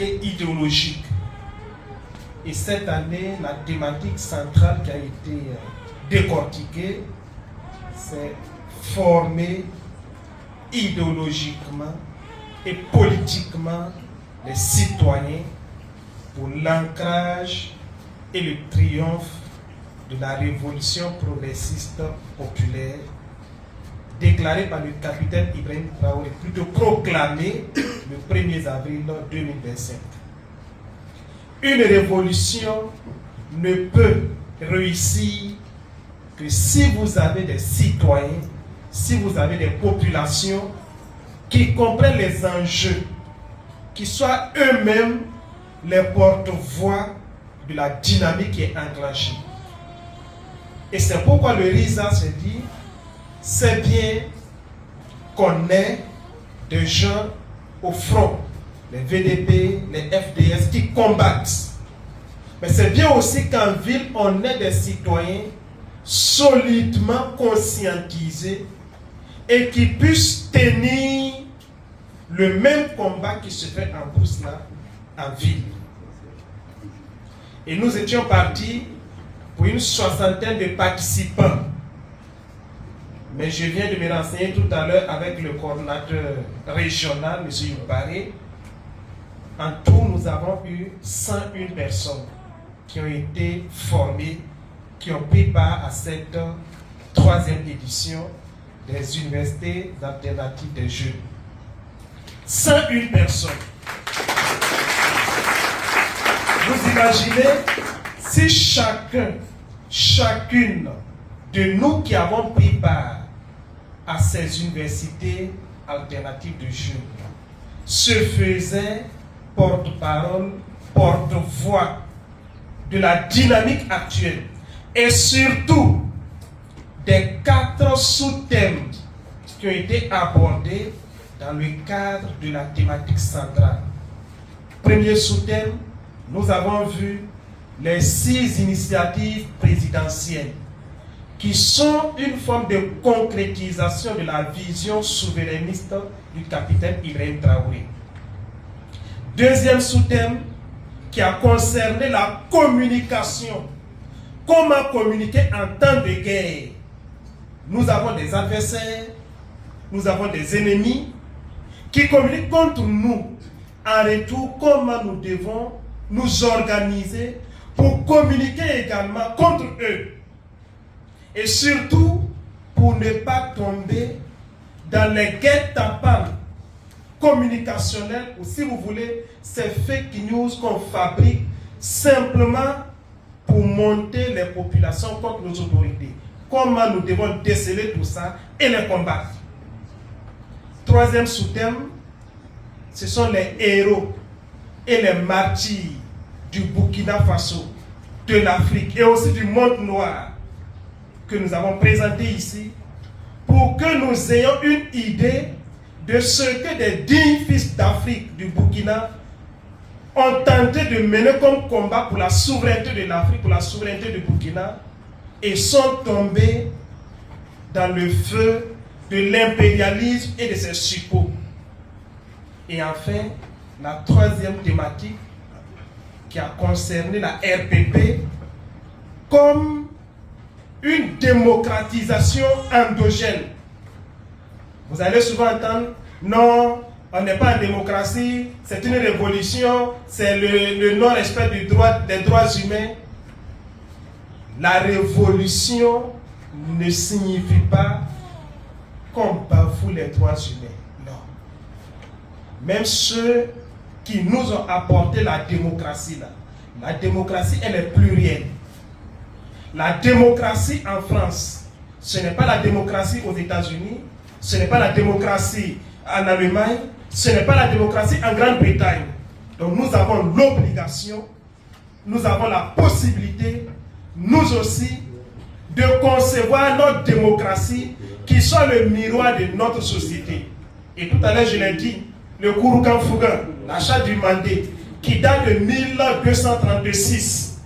et idéologique. Et cette année, la thématique centrale qui a été décortiquée, c'est former idéologiquement et politiquement les citoyens pour l'ancrage et le triomphe de la révolution progressiste populaire déclarée par le capitaine Ibrahim Traoré, plutôt proclamée le 1er avril 2025. Une révolution ne peut réussir que si vous avez des citoyens, si vous avez des populations qui comprennent les enjeux, qui soient eux-mêmes les porte-voix de la dynamique qui est enclenchée. Et c'est pourquoi le RISA se dit, c'est bien qu'on ait des gens au front, les VDP, les FDS qui combattent. Mais c'est bien aussi qu'en ville, on ait des citoyens solidement conscientisés et qui puissent tenir le même combat qui se fait en Broussela, en ville. Et nous étions partis pour une soixantaine de participants. Mais je viens de me renseigner tout à l'heure avec le coordonnateur régional, M. Youbaré. En tout, nous avons eu 101 personnes qui ont été formées, qui ont pris part à cette troisième édition des universités alternatives des jeunes. 101 personnes. Vous imaginez si chacune de nous qui avons pris part à ces universités alternatives de jeunes se faisait porte-parole, porte-voix de la dynamique actuelle et surtout des 4 sous-thèmes qui ont été abordés dans le cadre de la thématique centrale. Premier sous-thème, nous avons vu les 6 initiatives présidentielles qui sont une forme de concrétisation de la vision souverainiste du capitaine Ibrahim Traoré. Deuxième sous-thème qui a concerné la communication. Comment communiquer en temps de guerre? Nous avons des adversaires, nous avons des ennemis qui communiquent contre nous. En retour, comment nous devons nous organiser pour communiquer également contre eux. Et surtout, pour ne pas tomber dans les guet-apens communicationnels, ou si vous voulez, ces fake news qu'on fabrique simplement pour monter les populations contre nos autorités. Comment nous devons déceler tout ça et les combattre. Troisième sous-thème, ce sont les héros et les martyrs du Burkina Faso, de l'Afrique et aussi du monde noir que nous avons présenté ici pour que nous ayons une idée de ce que des dignes fils d'Afrique du Burkina ont tenté de mener comme combat pour la souveraineté de l'Afrique, pour la souveraineté du Burkina et sont tombés dans le feu de l'impérialisme et de ses suppôts. Et enfin, la troisième thématique qui a concerné la RPP comme une démocratisation endogène. Vous allez souvent entendre, non, on n'est pas en démocratie, c'est une révolution, c'est le non-respect des droits humains. La révolution ne signifie pas qu'on bafoue les droits humains. Non. Même ceux qui nous ont apporté la démocratie, là, la démocratie, elle est plurielle. La démocratie en France, ce n'est pas la démocratie aux États-Unis, ce n'est pas la démocratie en Allemagne, ce n'est pas la démocratie en Grande-Bretagne. Donc nous avons l'obligation, nous avons la possibilité, nous aussi, de concevoir notre démocratie qui soit le miroir de notre société. Et tout à l'heure, je l'ai dit, le Kouroukan Fougan, l'achat du Mandé, qui date de 1236,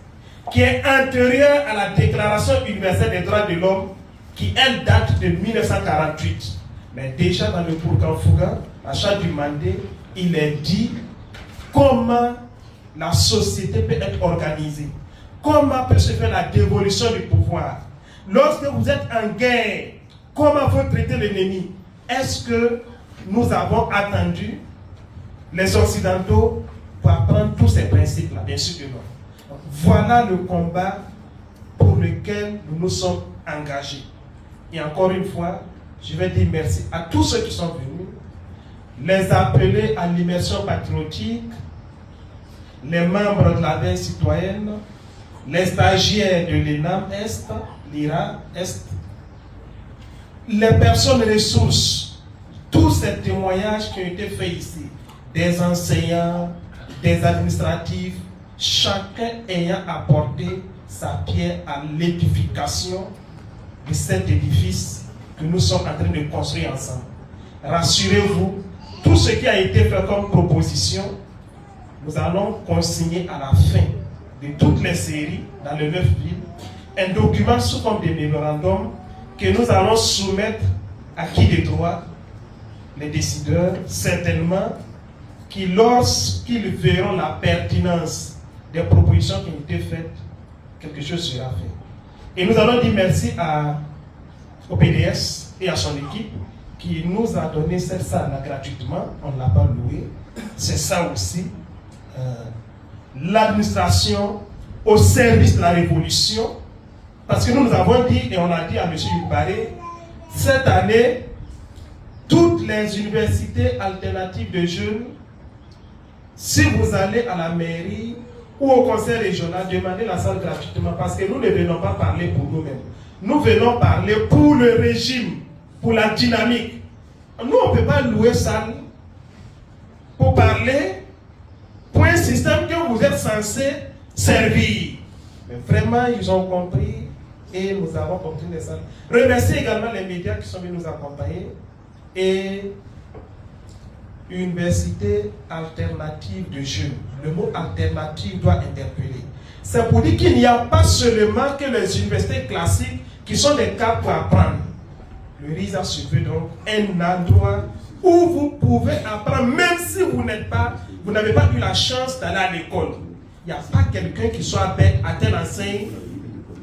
qui est antérieur à la Déclaration universelle des droits de l'homme, qui elle date de 1948. Mais déjà dans le Kouroukan Fougan, l'achat du Mandé, il est dit comment la société peut être organisée, comment peut se faire la dévolution du pouvoir. Lorsque vous êtes en guerre, comment faut traiter l'ennemi? Est-ce que nous avons attendu les Occidentaux pour apprendre tous ces principes-là? Bien sûr que non. Voilà le combat pour lequel nous nous sommes engagés. Et encore une fois, je vais dire merci à tous ceux qui sont venus, les appeler à l'immersion patriotique, les membres de la veille citoyenne, les stagiaires de l'ENAM Est, l'IRA Est, les personnes ressources, tous ces témoignages qui ont été faits ici, des enseignants, des administratifs, chacun ayant apporté sa pierre à l'édification de cet édifice que nous sommes en train de construire ensemble. Rassurez-vous, tout ce qui a été fait comme proposition, nous allons consigner à la fin de toutes les séries dans les 9 villes un document sous forme de mémorandum que nous allons soumettre à qui de droit, les décideurs, certainement, qui lorsqu'ils verront la pertinence des propositions qui ont été faites, quelque chose sera fait. Et nous allons dire merci au PDS et à son équipe qui nous a donné cette salle gratuitement, on ne l'a pas louée. C'est ça aussi. L'administration au service de la révolution, parce que nous avons dit, et on a dit à M. Yubaré, cette année, toutes les universités alternatives de jeunes, si vous allez à la mairie ou au conseil régional, demandez la salle gratuitement, parce que nous ne venons pas parler pour nous-mêmes. Nous venons parler pour le régime, pour la dynamique. Nous, on ne peut pas louer salle pour parler pour un système que vous êtes censé servir. Mais vraiment, ils ont compris et nous avons compris les salles. Remerciez également les médias qui sont venus nous accompagner et Université alternative de jeunes. Le mot alternative doit interpeller. C'est pour dire qu'il n'y a pas seulement que les universités classiques qui sont des cas pour apprendre. Le RISA se veut donc un endroit où vous pouvez apprendre, même si vous n'avez pas eu la chance d'aller à l'école. Il n'y a pas quelqu'un qui soit bête à telle enseigne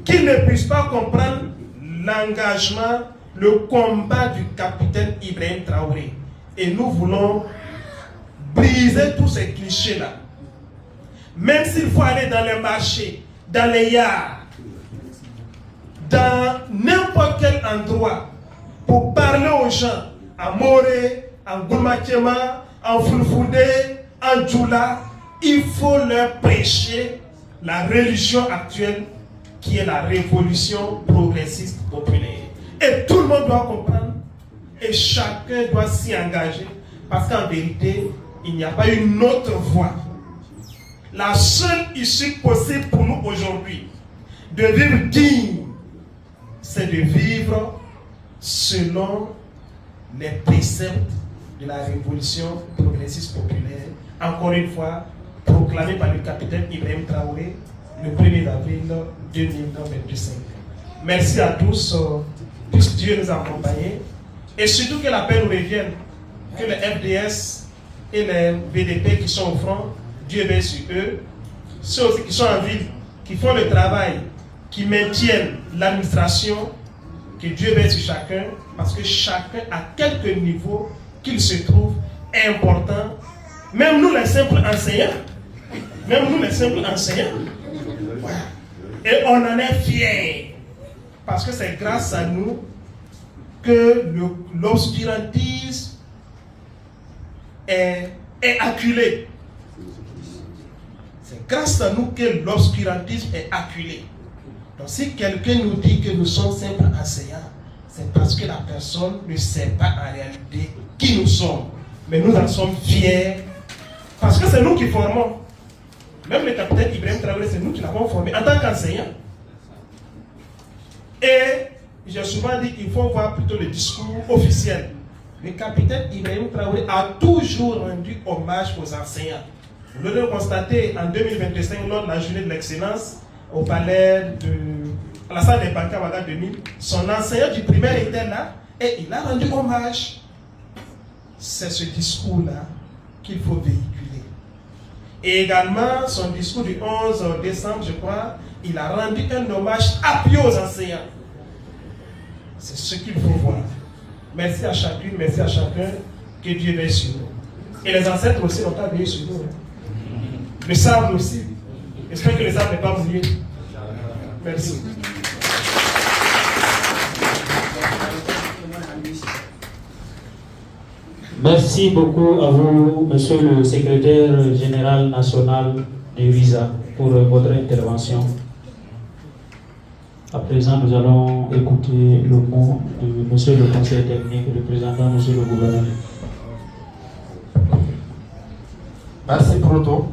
qui ne puisse pas comprendre l'engagement, le combat du capitaine Ibrahim Traoré. Et nous voulons briser tous ces clichés-là. Même s'il faut aller dans les marchés, dans les yards, dans n'importe quel endroit, pour parler aux gens, à Moré, en Goumatiema, en Fulfoude, en Djoula, il faut leur prêcher la religion actuelle qui est la révolution progressiste populaire. Et tout le monde doit comprendre et chacun doit s'y engager parce qu'en vérité, il n'y a pas une autre voie. La seule issue possible pour nous aujourd'hui de vivre digne, c'est de vivre selon les préceptes de la révolution progressiste populaire, encore une fois, proclamée par le capitaine Ibrahim Traoré le 1er avril 2025. Merci à tous, puisque Dieu nous a accompagnés, et surtout que la paix nous revienne, que les FDS et les VDP qui sont au front, Dieu veille sur eux, ceux aussi qui sont en ville, qui font le travail, qui maintiennent l'administration, que Dieu veille sur chacun, parce que chacun, à quelque niveau qu'il se trouve, est important. Même nous les simples enseignants, voilà. Et on en est fiers, parce que c'est grâce à nous que l'obscurantisme est acculé. C'est grâce à nous que l'obscurantisme est acculé. Donc si quelqu'un nous dit que nous sommes simples enseignants, c'est parce que la personne ne sait pas en réalité qui nous sommes. Mais nous en sommes fiers, parce que c'est nous qui formons. Même le capitaine Ibrahim Traoré, c'est nous qui l'avons formé en tant qu'enseignant. Et j'ai souvent dit qu'il faut voir plutôt le discours officiel. Le capitaine Ibrahim Traoré a toujours rendu hommage aux enseignants. Vous l'avez constaté en 2025 lors de la journée de l'excellence au palais à la salle des banquets à Ouaga 2000. Son enseignant du primaire était là et il a rendu hommage. C'est ce discours-là qu'il faut véhiculer. Et également, son discours du 11 décembre, je crois, il a rendu un hommage appuyé aux enseignants. C'est ce qu'il faut voir. Merci à chacune, merci à chacun. Que Dieu veille sur nous. Et les ancêtres aussi n'ont pas veillé sur nous. Le sable aussi. J'espère que le sable n'est pas mouillé. Merci. Merci beaucoup à vous, monsieur le secrétaire général national de RISA, pour votre intervention. À présent, nous allons écouter le mot de monsieur le conseiller technique, représentant monsieur le gouverneur. Merci Proto.